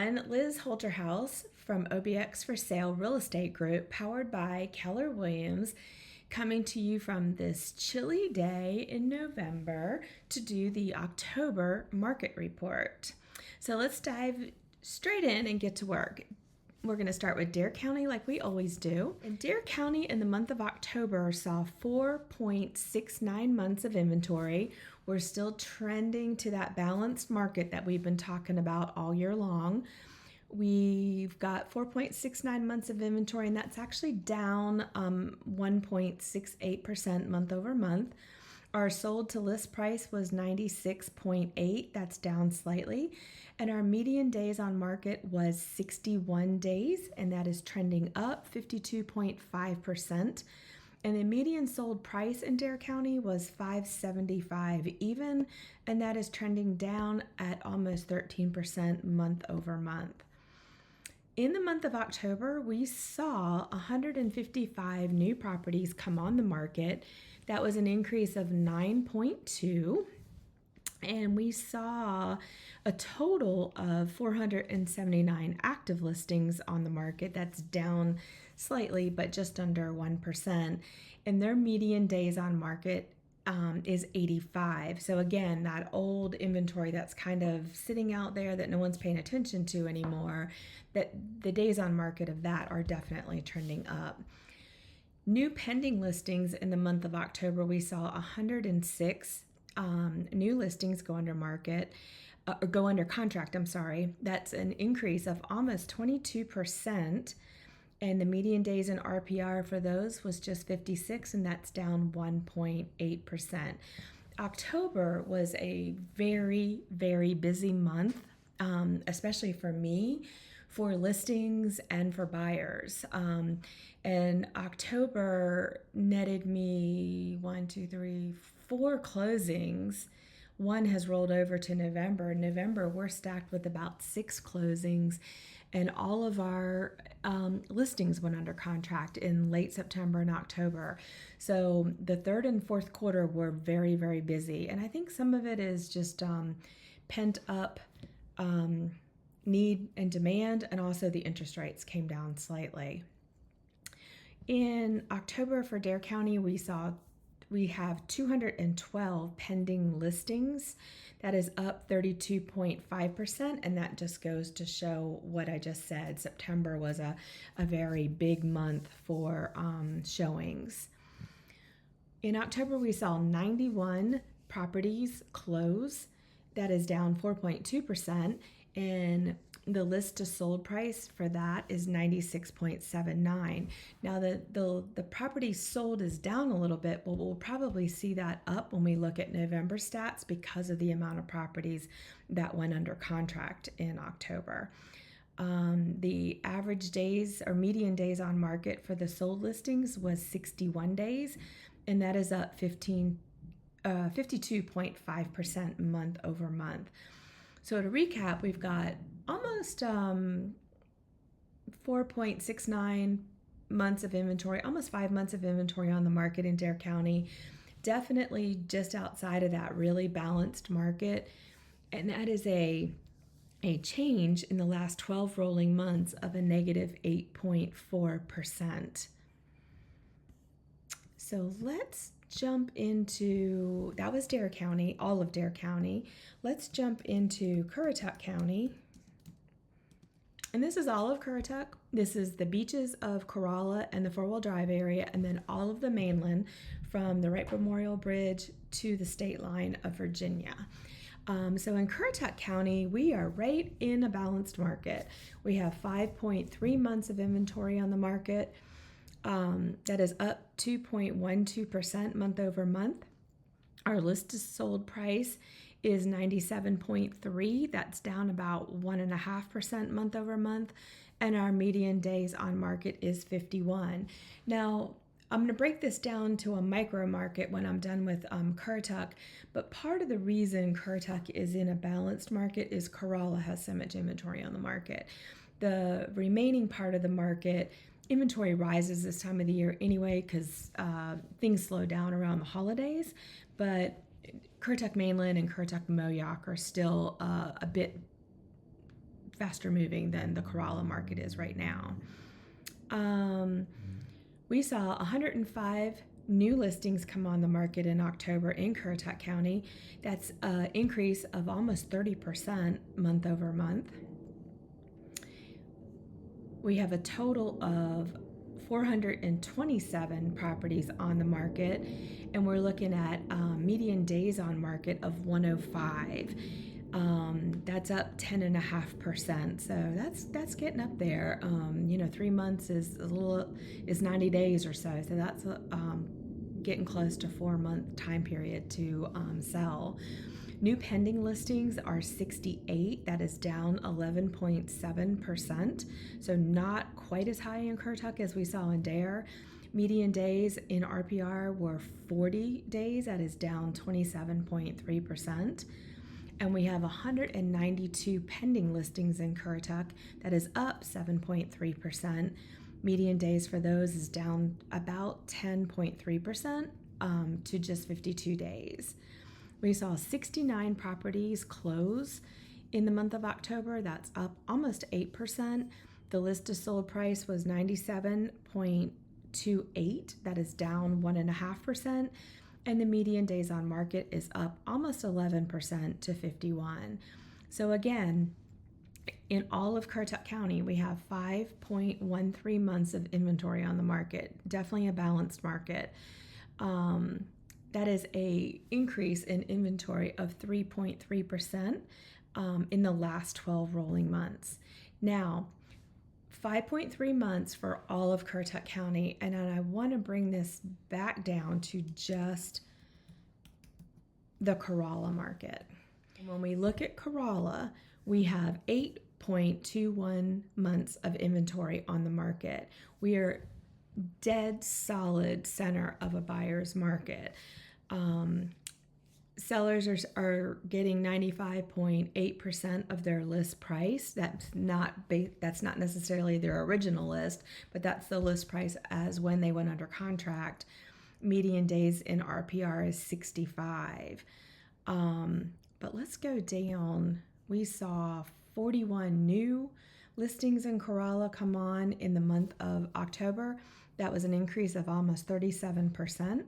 everyone. Liz Holterhouse from OBX for Sale Real Estate Group, powered by Keller Williams, coming to you from this chilly day in November to do the October market report. So let's dive straight in and get to work. We're going to start with Dare County like we always do. And Dare County in the month of October saw 4.69 months of inventory. We're still trending to that balanced market that we've been talking about all year long. We've got 4.69 months of inventory, and that's actually down 1.68% month over month. Our sold to list price was 96.8. That's down slightly. And our median days on market was 61 days, and that is trending up 52.5%. And the median sold price in Dare County was $575 even, and that is trending down at almost 13% month over month. In the month of October, we saw 155 new properties come on the market. That was an increase of 9.2. And we saw a total of 479 active listings on the market. That's down slightly, but just under 1%. And their median days on market is 85. So again, that old inventory that's kind of sitting out there that no one's paying attention to anymore, that the days on market of that are definitely trending up. New pending listings in the month of October, we saw 106 new listings go under market, or go under contract, That's an increase of almost 22%. And the median days in RPR for those was just 56, and that's down 1.8%. October was a very, very busy month, especially for me, for listings and for buyers. And October netted me 4 closings. One has rolled over to November. In November, we're stacked with about 6 closings, and all of our listings went under contract in late September and October. So the third and fourth quarter were very, very busy. And I think some of it is just pent up need and demand, and also the interest rates came down slightly. In October for Dare County, we have 212 pending listings. That is up 32.5%, and that just goes to show what I just said. September was a very big month for showings. In October, we saw 91 properties close. That is down 4.2%, and the list to sold price for that is 96.79. Now the property sold is down a little bit, but we'll probably see that up when we look at November stats because of the amount of properties that went under contract in October. The average days or median days on market for the sold listings was 61 days, and that is up 52.5% month over month. So to recap, we've got almost 4.69 months of inventory, almost 5 months of inventory on the market in Dare County. Definitely just outside of that really balanced market. And that is a change in the last 12 rolling months of a negative 8.4%. So let's jump into, that was Dare County, all of Dare County. Let's jump into Currituck County. And this is all of Currituck. This is the beaches of Corolla and the 4-wheel drive area, and then all of the mainland from the Wright Memorial Bridge to the state line of Virginia. So in Currituck County, we are right in a balanced market. We have 5.3 months of inventory on the market. That is up 2.12% month over month. Our list to sold price is 97.3. That's down about 1.5% month over month. And our median days on market is 51. Now, I'm going to break this down to a micro market when I'm done with Currituck, but part of the reason Currituck is in a balanced market is Corolla has so much inventory on the market. The remaining part of the market, inventory rises this time of the year anyway because things slow down around the holidays, but Currituck Mainland and Currituck Moyock are still a bit faster moving than the Corolla market is right now. We saw 105 new listings come on the market in October in Currituck County. That's an increase of almost 30% month over month. We have a total of 427 properties on the market, and we're looking at median days on market of 105. That's up 10.5%. So that's getting up there. 3 months is 90 days or so. So that's getting close to 4-month time period to sell. New pending listings are 68. That is down 11.7%. So not quite as high in Currituck as we saw in Dare. Median days in RPR were 40 days. That is down 27.3%. And we have 192 pending listings in Currituck. That is up 7.3%. Median days for those is down about 10.3% to just 52 days. We saw 69 properties close in the month of October. That's up almost 8%. The list to sold price was 97.28. That is down 1.5%. And the median days on market is up almost 11% to 51. So again, in all of Currituck County, we have 5.13 months of inventory on the market. Definitely a balanced market. That is a increase in inventory of 3.3% in the last 12 rolling months. Now, 5.3 months for all of Currituck County, and I want to bring this back down to just the Corolla market. And when we look at Corolla, we have 8.21 months of inventory on the market. We are dead solid center of a buyer's market. Sellers are getting 95.8% of their list price. That's not necessarily their original list, but that's the list price as when they went under contract. Median days in RPR is 65. But let's go down. We saw 41 new listings in Corolla come on in the month of October. That was an increase of almost 37%.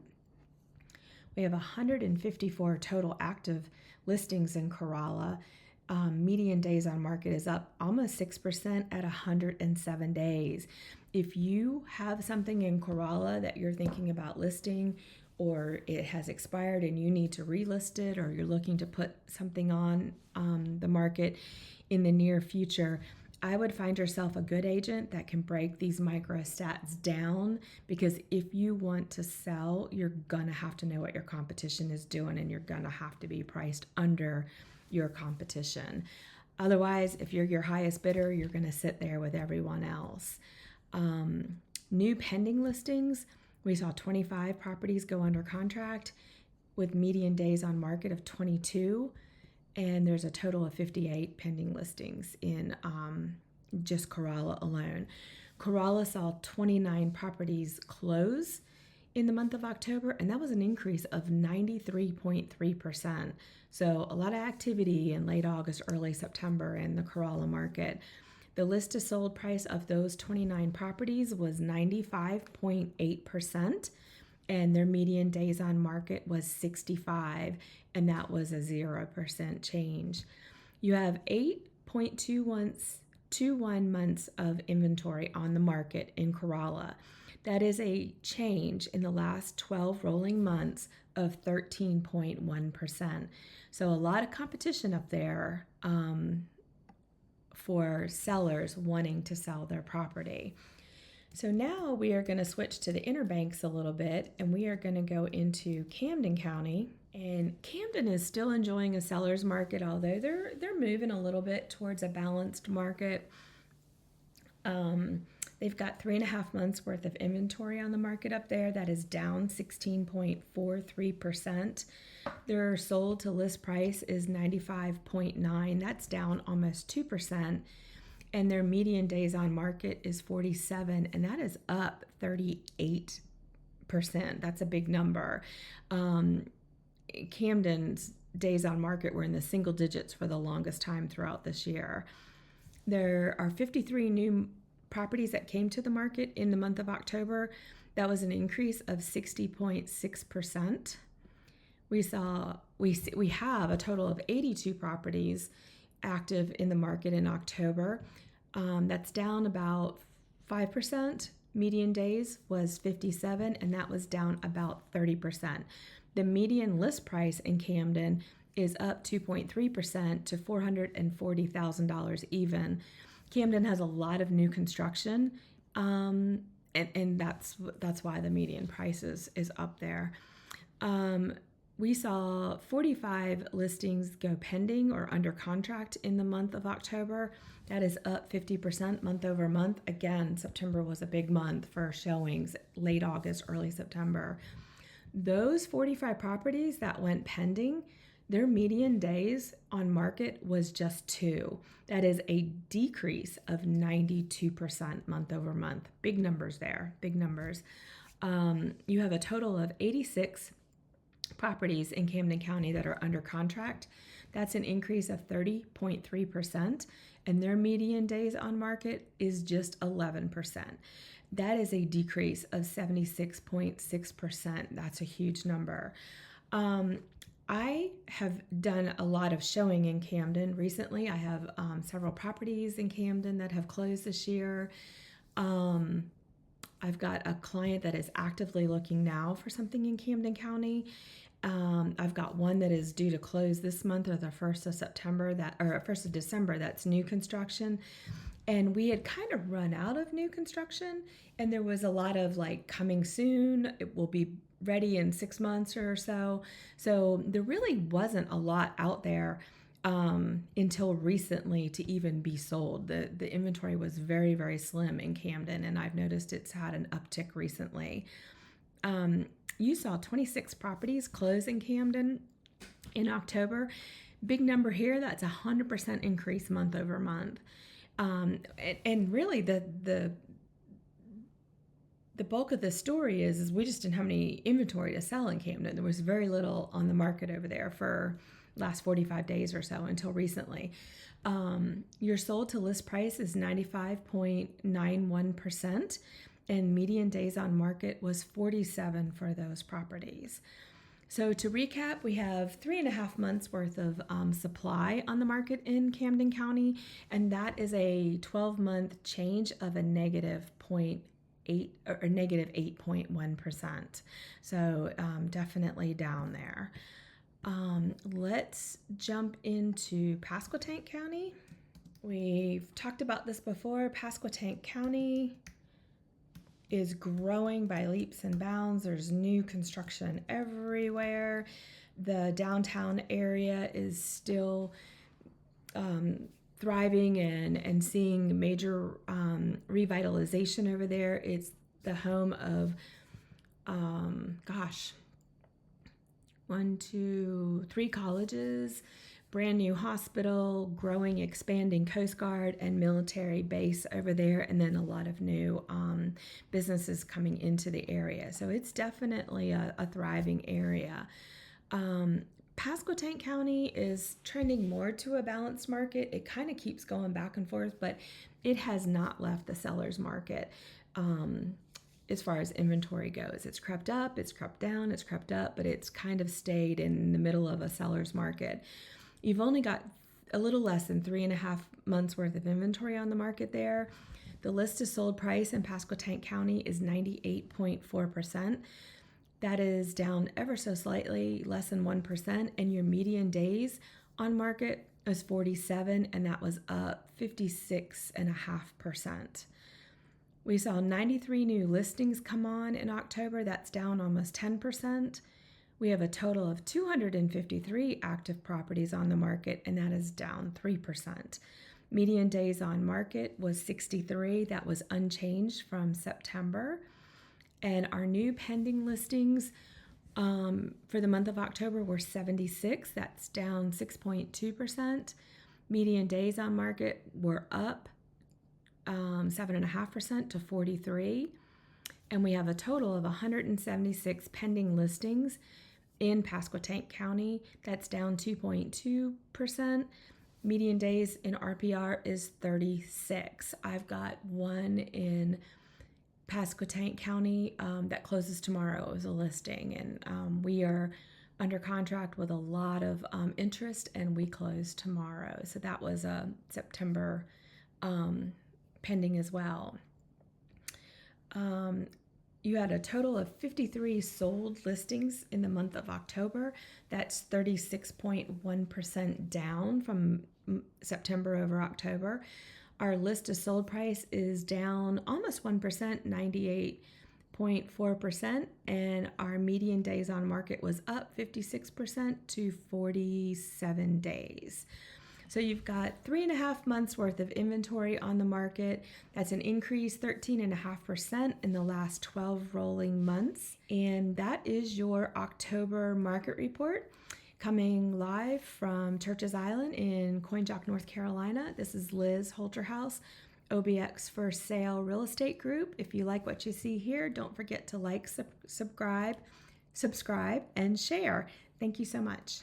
We have 154 total active listings in Corolla. Median days on market is up almost 6% at 107 days. If you have something in Corolla that you're thinking about listing, or it has expired and you need to relist it, or you're looking to put something on the market in the near future, I would find yourself a good agent that can break these microstats down, because if you want to sell, you're gonna have to know what your competition is doing, and you're gonna have to be priced under your competition. Otherwise, if you're your highest bidder, you're gonna sit there with everyone else. New pending listings, we saw 25 properties go under contract with median days on market of 22. And there's a total of 58 pending listings in just Corolla alone. Corolla saw 29 properties close in the month of October, and that was an increase of 93.3%. So a lot of activity in late August, early September in the Corolla market. The list to sold price of those 29 properties was 95.8%. And their median days on market was 65, and that was a 0% change. You have 8.21 months of inventory on the market in Corolla. That is a change in the last 12 rolling months of 13.1%. So a lot of competition up there for sellers wanting to sell their property. So now we are going to switch to the Inner Banks a little bit, and we are going to go into Camden County. And Camden is still enjoying a seller's market, although they're moving a little bit towards a balanced market. They've got 3.5 months worth of inventory on the market up there. That is down 16.43%. Their sold to list price is 95.9. That's down almost 2%. And their median days on market is 47, and that is up 38%. That's a big number. Camden's days on market were in the single digits for the longest time throughout this year. There are 53 new properties that came to the market in the month of October. That was an increase of 60.6%. We have a total of 82 properties active in the market in October. That's down about 5%. Median days was 57, and that was down about 30%. The median list price in Camden is up 2.3% to $440,000 even. Camden has a lot of new construction, and that's why the median price is up there. We saw 45 listings go pending or under contract in the month of October. That is up 50% month over month. Again, September was a big month for showings, late August, early September. Those 45 properties that went pending, their median days on market was just 2. That is a decrease of 92% month over month. Big numbers there, big numbers. You have a total of 86 properties in Camden County that are under contract. That's an increase of 30.3%, and their median days on market is just 11%. That is a decrease of 76.6%. That's a huge number. I have done a lot of showing in Camden recently. I have several properties in Camden that have closed this year. I've got a client that is actively looking now for something in Camden County. I've got one that is due to close this month or the 1st of September, 1st of December, that's new construction. And we had kind of run out of new construction, and there was a lot of like coming soon. It will be ready in 6 months or so. So there really wasn't a lot out there until recently to even be sold. The inventory was very, very slim in Camden, and I've noticed it's had an uptick recently. You saw 26 properties close in Camden in October. Big number here, that's 100% increase month over month. And really the bulk of the story is we just didn't have any inventory to sell in Camden. There was very little on the market over there for last 45 days or so until recently. Your sold to list price is 95.91%, and median days on market was 47 for those properties. So to recap, we have 3.5 months worth of supply on the market in Camden County, and that is a 12-month change of a negative 8.1%. So definitely down there. Let's jump into Pasquotank County. We've talked about this before. Pasquotank County is growing by leaps and bounds. There's new construction everywhere. The downtown area is still thriving and seeing major revitalization over there. It's the home of, 3 colleges, brand new hospital, growing, expanding Coast Guard and military base over there, and then a lot of new businesses coming into the area. So it's definitely a thriving area. Pasquotank County is trending more to a balanced market. It kind of keeps going back and forth, but it has not left the seller's market as far as inventory goes. It's crept up, it's crept down, it's crept up, but it's kind of stayed in the middle of a seller's market. You've only got a little less than 3.5 months worth of inventory on the market there. The list to sold price in Pasquotank County is 98.4%. That is down ever so slightly, less than 1%, and your median days on market is 47, and that was up 56.5%. We saw 93 new listings come on in October. That's down almost 10%. We have a total of 253 active properties on the market, and that is down 3%. Median days on market was 63. That was unchanged from September. And our new pending listings for the month of October were 76. That's down 6.2%. Median days on market were up 7.5% to 43. And we have a total of 176 pending listings in Pasquotank County. That's down 2.2%. median days in RPR is 36. I've got one in Pasquotank County that closes tomorrow. It was a listing, and we are under contract with a lot of interest, and we close tomorrow. So that was September pending as well. You had a total of 53 sold listings in the month of October. That's 36.1% down from September over October. Our list to sold price is down almost 1%, 98.4%, and our median days on market was up 56% to 47 days. So you've got 3.5 months worth of inventory on the market. That's an increase 13.5% in the last 12 rolling months. And that is your October market report, coming live from Churches Island in Coinjock, North Carolina. This is Liz Holterhouse, OBX for Sale Real Estate Group. If you like what you see here, don't forget to like, subscribe, and share. Thank you so much.